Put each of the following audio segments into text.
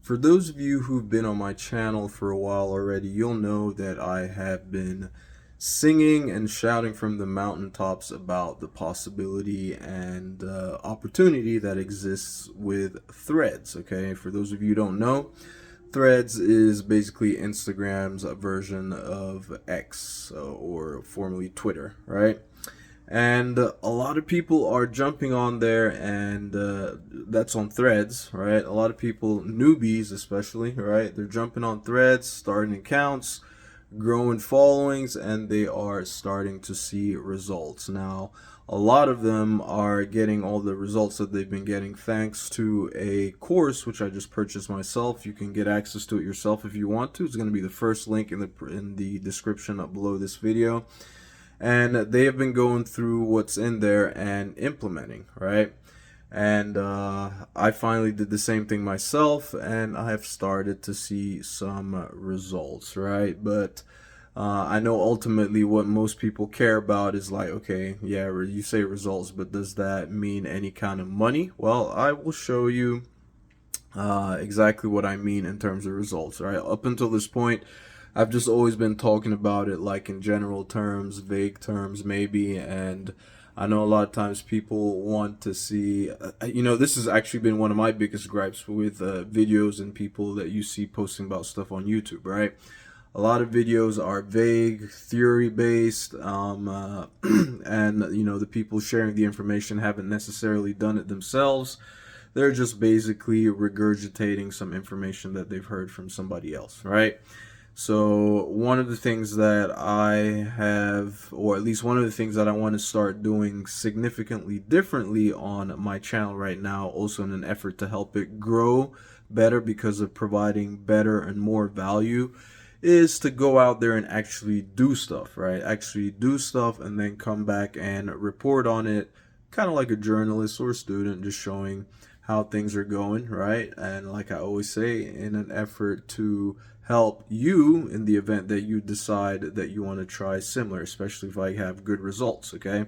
For those of you who've been on my channel for a while already, you'll know that I have been singing and shouting from the mountaintops about the possibility and opportunity that exists with Threads. Okay, for those of you who don't know, Threads is basically Instagram's version of X, or formerly Twitter, right? And a lot of people are jumping on there, and that's on Threads, right? A lot of people, newbies especially, right? They're jumping on Threads, starting accounts, growing followings, and they are starting to see results. Now, a lot of them are getting all the results that they've been getting thanks to a course which I just purchased myself. You can get access to it yourself if you want to. It's going to be the first link in the description up below this video. And they have been going through what's in there and implementing, right? And I finally did the same thing myself, and I have started to see some results, right? But I know ultimately what most people care about is like, okay, yeah, you say results, but does that mean any kind of money? Well, I will show you exactly what I mean in terms of results, right? Up until this point, I've just always been talking about it like in general terms, vague terms maybe, and I know a lot of times people want to see, this has actually been one of my biggest gripes with videos and people that you see posting about stuff on YouTube, right? A lot of videos are vague, theory-based, and, the people sharing the information haven't necessarily done it themselves. They're just basically regurgitating some information that they've heard from somebody else, right? So one of the things that I have, or at least one of the things that I want to start doing significantly differently on my channel right now, also in an effort to help it grow better because of providing better and more value, is to go out there and actually do stuff, right? Actually do stuff and then come back and report on it, kind of like a journalist or a student, just showing how things are going, right? And like I always say, in an effort to help you in the event that you decide that you want to try similar, especially if I have good results, okay?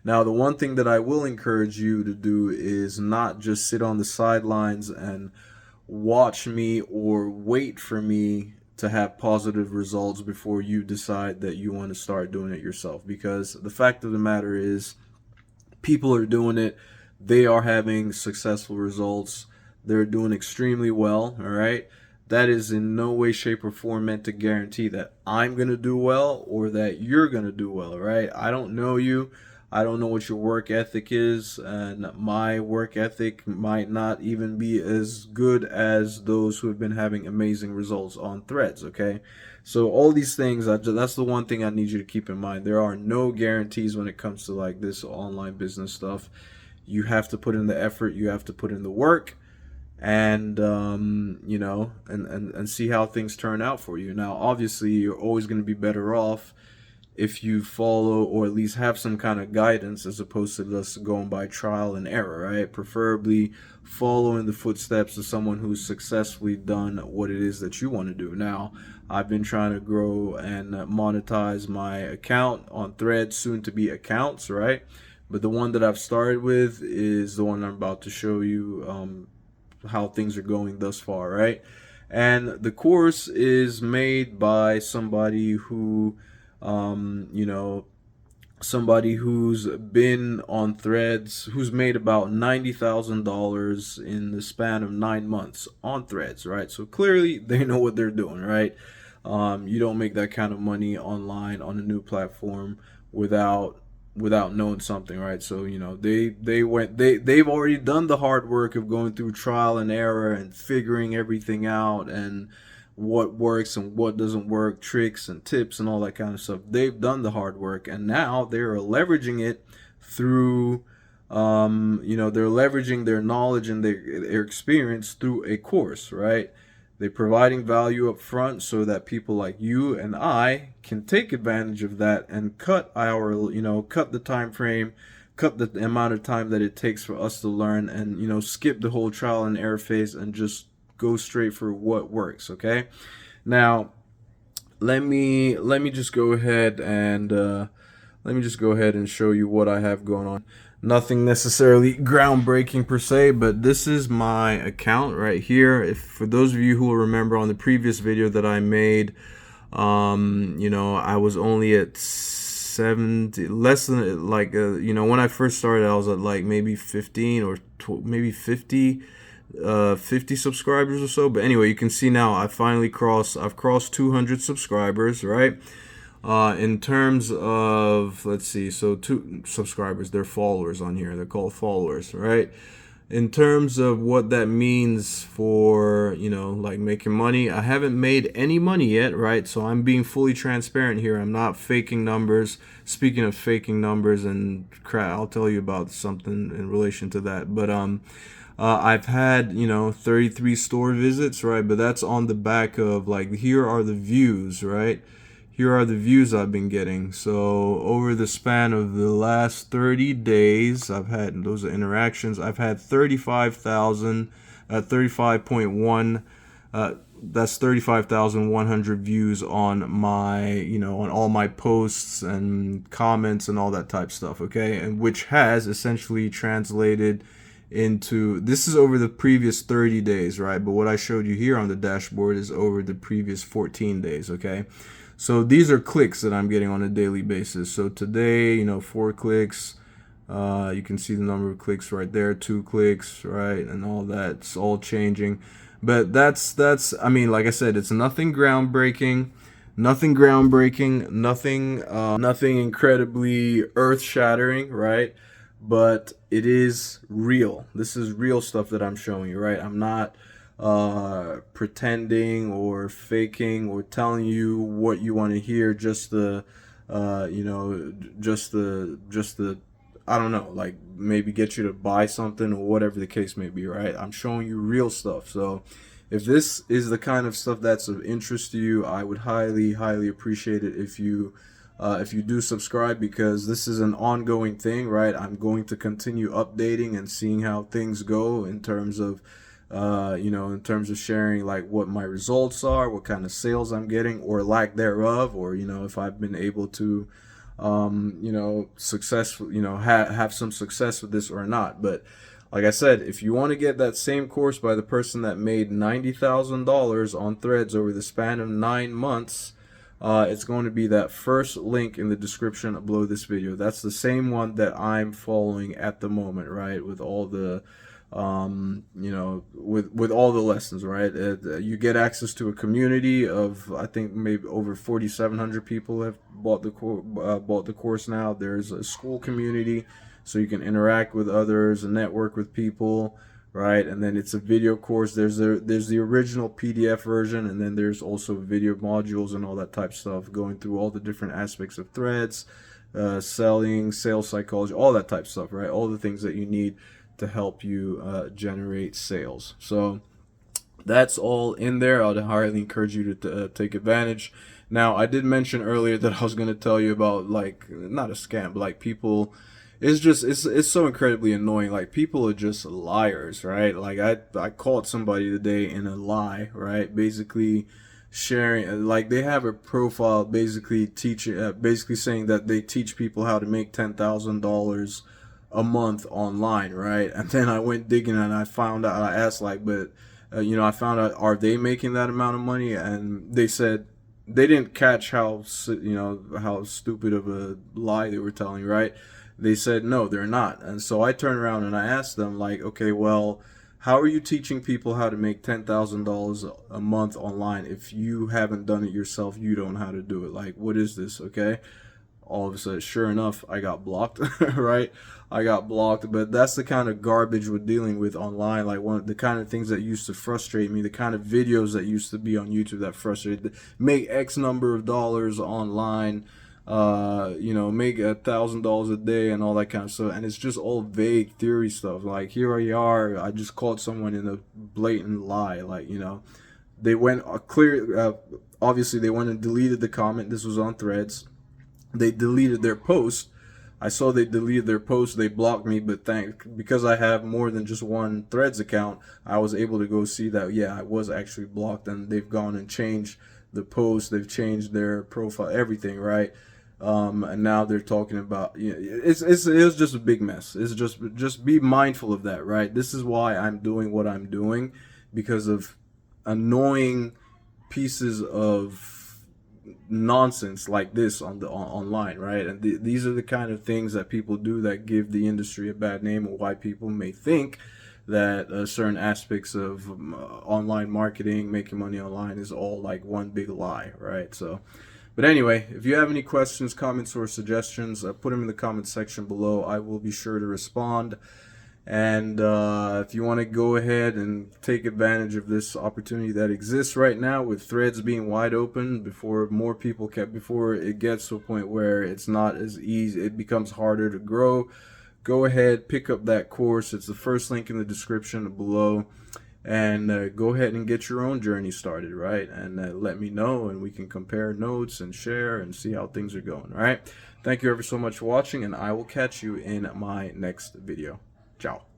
Now, the one thing that I will encourage you to do is not just sit on the sidelines and watch me or wait for me to have positive results before you decide that you want to start doing it yourself, because the fact of the matter is people are doing it. They are having successful results. They're doing extremely well, all right? That is in no way, shape, or form meant to guarantee that I'm going to do well or that you're going to do well, right? I don't know you. I don't know what your work ethic is, and my work ethic might not even be as good as those who have been having amazing results on Threads, okay? So all these things, that's the one thing I need you to keep in mind. There are no guarantees when it comes to like this online business stuff. You have to put in the effort, you have to put in the work, and and see how things turn out for you. Now, obviously, you're always going to be better off if you follow or at least have some kind of guidance as opposed to just going by trial and error, right? Preferably following the footsteps of someone who's successfully done what it is that you want to do. Now, I've been trying to grow and monetize my account on Threads, soon to be accounts, right? But the one that I've started with is the one I'm about to show you how things are going thus far, right? And the course is made by somebody who somebody who's been on Threads, who's made about $90,000 in the span of 9 months on Threads, right? So clearly they know what they're doing, right? You don't make that kind of money online on a new platform without knowing something, right? So they've already done the hard work of going through trial and error and figuring everything out and what works and what doesn't work, tricks and tips and all that kind of stuff. They've done the hard work, and now they're leveraging it through they're leveraging their knowledge and their experience through a course, right? They're providing value up front so that people like you and I can take advantage of that and cut the time frame, cut the amount of time that it takes for us to learn, and skip the whole trial and error phase and just go straight for what works, okay? Now, let me just go ahead and show you what I have going on. nothing necessarily groundbreaking per se, but this is my account right here. If for those of you who will remember on the previous video that I made, you know, I was only at 70, less than like you know, when I first started I was at like maybe 15 or maybe 50 subscribers or so. But anyway, you can see now I've crossed 200 subscribers, right? In terms of, let's see, so two subscribers, they're followers on here. They're called followers, right? In terms of what that means for, you know, like making money, I haven't made any money yet, right? So I'm being fully transparent here. I'm not faking numbers. Speaking of faking numbers and crap, I'll tell you about something in relation to that. But I've had, you know, 33 store visits, right? But that's on the back of like, here are the views, right? Here are the views I've been getting. So over the span of the last 30 days, I've had, those are interactions, I've had 35,000, 35.1, that's 35,100 views on my, you know, on all my posts and comments and all that type stuff, okay? And which has essentially translated into, this is over the previous 30 days, right? But what I showed you here on the dashboard is over the previous 14 days, okay? So these are clicks that I'm getting on a daily basis. So today, you know, 4 clicks. You can see the number of clicks right there, 2 clicks, right? And all that's all changing. But that's I mean, like I said, it's nothing groundbreaking, nothing incredibly earth-shattering, right? But it is real. This is real stuff that I'm showing you, right? I'm not pretending or faking or telling you what you want to hear just the you know, just the I don't know, like maybe get you to buy something or whatever the case may be, right? I'm showing you real stuff. So if this is the kind of stuff that's of interest to you, I would highly appreciate it if you do subscribe, because this is an ongoing thing, right? I'm going to continue updating and seeing how things go in terms of you know, in terms of sharing like what my results are, what kind of sales I'm getting or lack thereof, or, you know, if I've been able to, you know, successful, you know, have some success with this or not. But like I said, if you want to get that same course by the person that made $90,000 on Threads over the span of 9 months, it's going to be that first link in the description below this video. That's the same one that I'm following at the moment, right? With all the you know, with all the lessons, right? You get access to a community of, I think maybe over 4,700 people have bought the course now. There's a school community, so you can interact with others and network with people, right? And then it's a video course. There's the original PDF version, and then there's also video modules and all that type of stuff, going through all the different aspects of Threads, selling, sales psychology, all that type of stuff, right? All the things that you need to help you generate sales. So that's all in there. I'd highly encourage you to take advantage. Now, I did mention earlier that I was going to tell you about, like, not a scam, but like people, it's just, it's so incredibly annoying. Like, people are just liars, right? Like, I caught somebody today in a lie, right? Basically sharing, like, they have a profile basically teaching, basically saying that they teach people how to make $10,000 a month online, right? And then I went digging and I found out, I asked like, but you know, I found out, are they making that amount of money? And they said they didn't catch how, you know, how stupid of a lie they were telling, right? They said no, they're not. And so I turned around and I asked them, like, okay, well, how are you teaching people how to make $10,000 a month online if you haven't done it yourself? You don't know how to do it. Like, what is this? Okay. All of a sudden, sure enough, I got blocked, right? I got blocked. But that's the kind of garbage we're dealing with online. Like, one of the kind of things that used to frustrate me, the kind of videos that used to be on YouTube that frustrated, make X number of dollars online, you know, make $1,000 a day and all that kind of stuff. And it's just all vague theory stuff. Like, here you are, I just caught someone in a blatant lie. Like, you know, they went obviously they went and deleted the comment. This was on Threads. They deleted their post. I saw they deleted their post. They blocked me, but because I have more than just one Threads account, I was able to go see that, yeah, I was actually blocked, and they've gone and changed the post. They've changed their profile, everything, right? And now they're talking about, you know, it's just a big mess. It's just be mindful of that, right? This is why I'm doing what I'm doing, because of annoying pieces of nonsense like this on the online, right? And these are the kind of things that people do that give the industry a bad name, and why people may think that certain aspects of online marketing, making money online, is all like one big lie, right? So, but anyway, if you have any questions, comments, or suggestions, put them in the comment section below. I will be sure to respond. And if you want to go ahead and take advantage of this opportunity that exists right now, with threads being wide open, before more people can, before it gets to a point where it's not as easy, it becomes harder to grow, go ahead, pick up that course. It's the first link in the description below. And go ahead and get your own journey started, right? And let me know, and we can compare notes and share and see how things are going, all right? Thank you ever so much for watching, and I will catch you in my next video. Ciao.